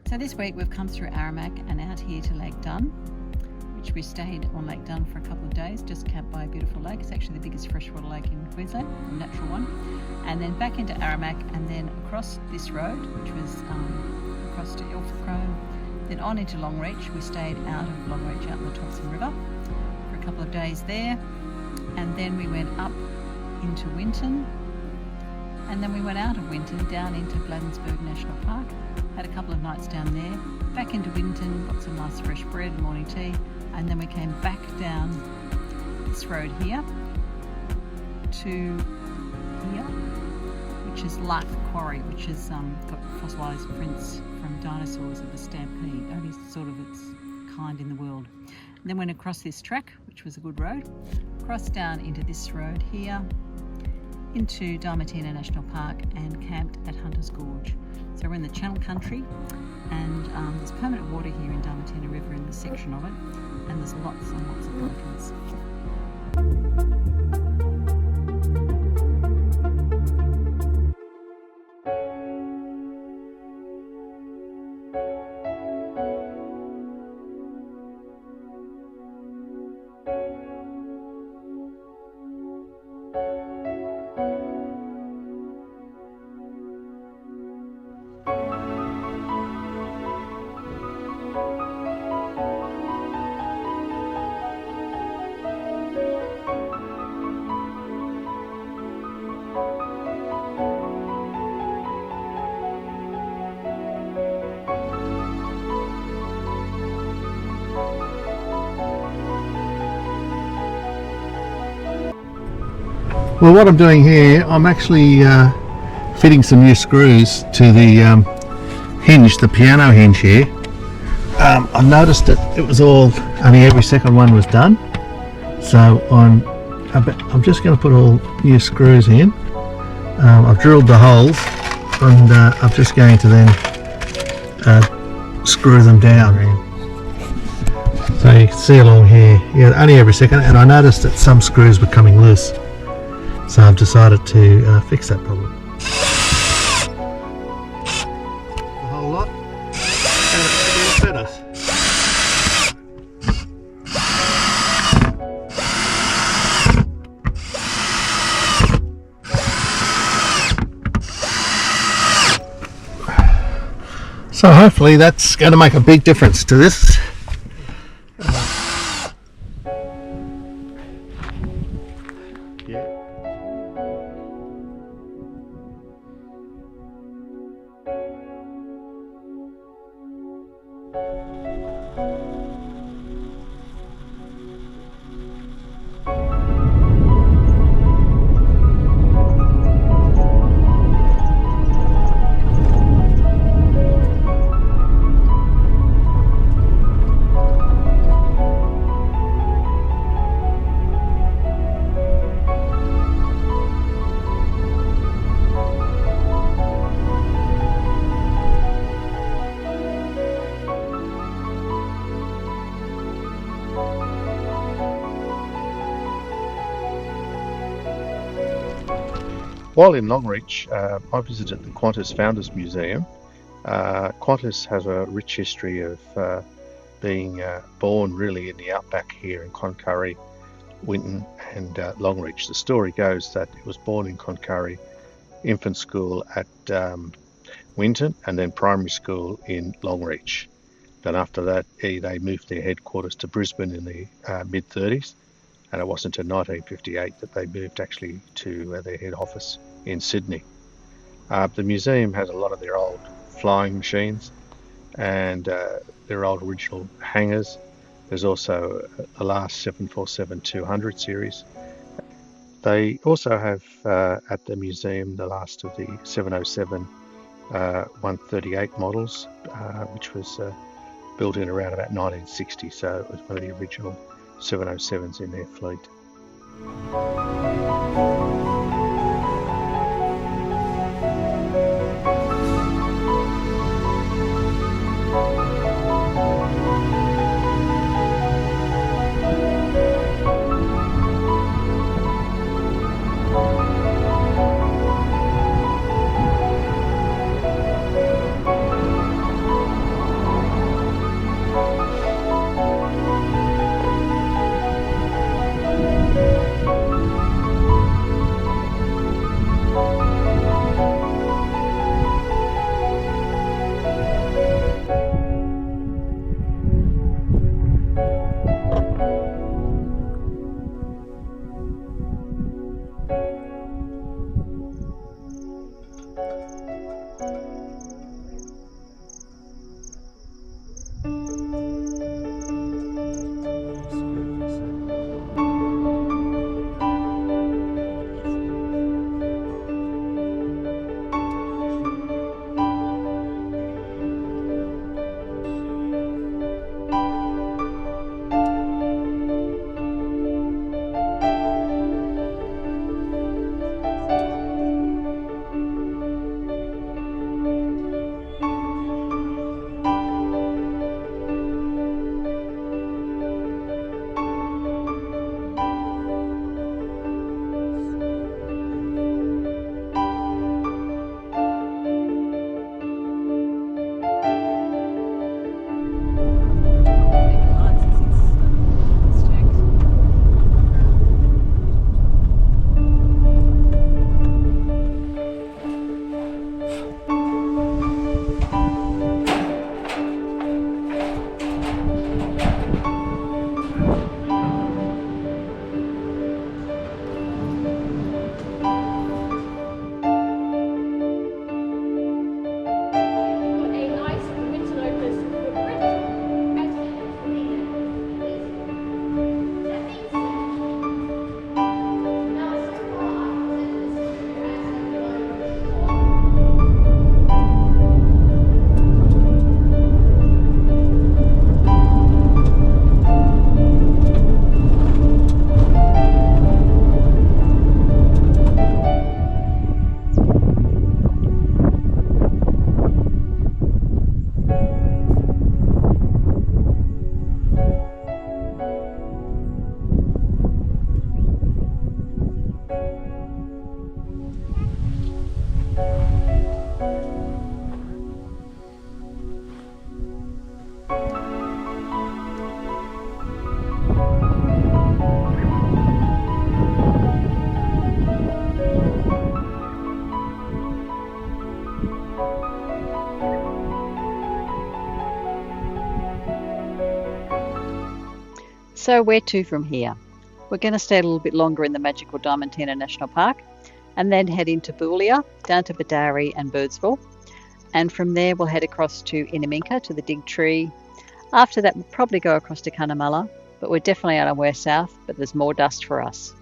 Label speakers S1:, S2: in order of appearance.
S1: So this week we've come through Aramac and out here to Lake Dunn, which we stayed on Lake Dunn for a couple of days, just camped by a beautiful lake. It's actually the biggest freshwater lake in Queensland, a natural one. And then back into Aramac and then across this road, which was across to Ilfracombe, then on into Longreach. We stayed out of Longreach, out in the Thompson River for a couple of days there. And then we went up into Winton. And then we went out of Winton down into Bladensburg National Park. Had a couple of nights down there, back into Winton, got some nice fresh bread and morning tea, and then we came back down this road here to here, which is Lark Quarry, which has got fossilised prints from dinosaurs of the stampede, only sort of its kind in the world. And then went across this track, which was a good road, crossed down into this road here, into Diamantina National Park, and camped at Hunter's Gorge. So we're in the Channel Country, and there's permanent water here in Diamantina River in this section of it, and there's lots and lots of pelicans.
S2: Well, what I'm doing here, I'm actually fitting some new screws to the hinge, the piano hinge here. I noticed that it was all, only every second one was done. So I'm just going to put all new screws in. I've drilled the holes, and I'm just going to then screw them down. So you can see along here, yeah, only every second, and I noticed that some screws were coming loose. So I've decided to fix that problem. The whole lot, and it's better. So hopefully that's going to make a big difference to this. While in Longreach, I visited the Qantas Founders Museum. Qantas has a rich history of being born really in the outback here in Cloncurry, Winton and Longreach. The story goes that it was born in Cloncurry, infant school at Winton, and then primary school in Longreach. Then after that, they moved their headquarters to Brisbane in the mid-30s. And it wasn't until 1958 that they moved actually to their head office in Sydney. The museum has a lot of their old flying machines and their old original hangars. There's also the last 747-200 series. They also have at the museum the last of the 707-138 models, which was built in around about 1960, so it was one of the original 707s in their fleet.
S1: So where to from here? We're going to stay a little bit longer in the magical Diamantina National Park and then head into Boulia, down to Badari and Birdsville. And from there we'll head across to Inaminka to the Dig Tree. After that we'll probably go across to Cunnamulla, but we're definitely on our way south, but there's more dust for us.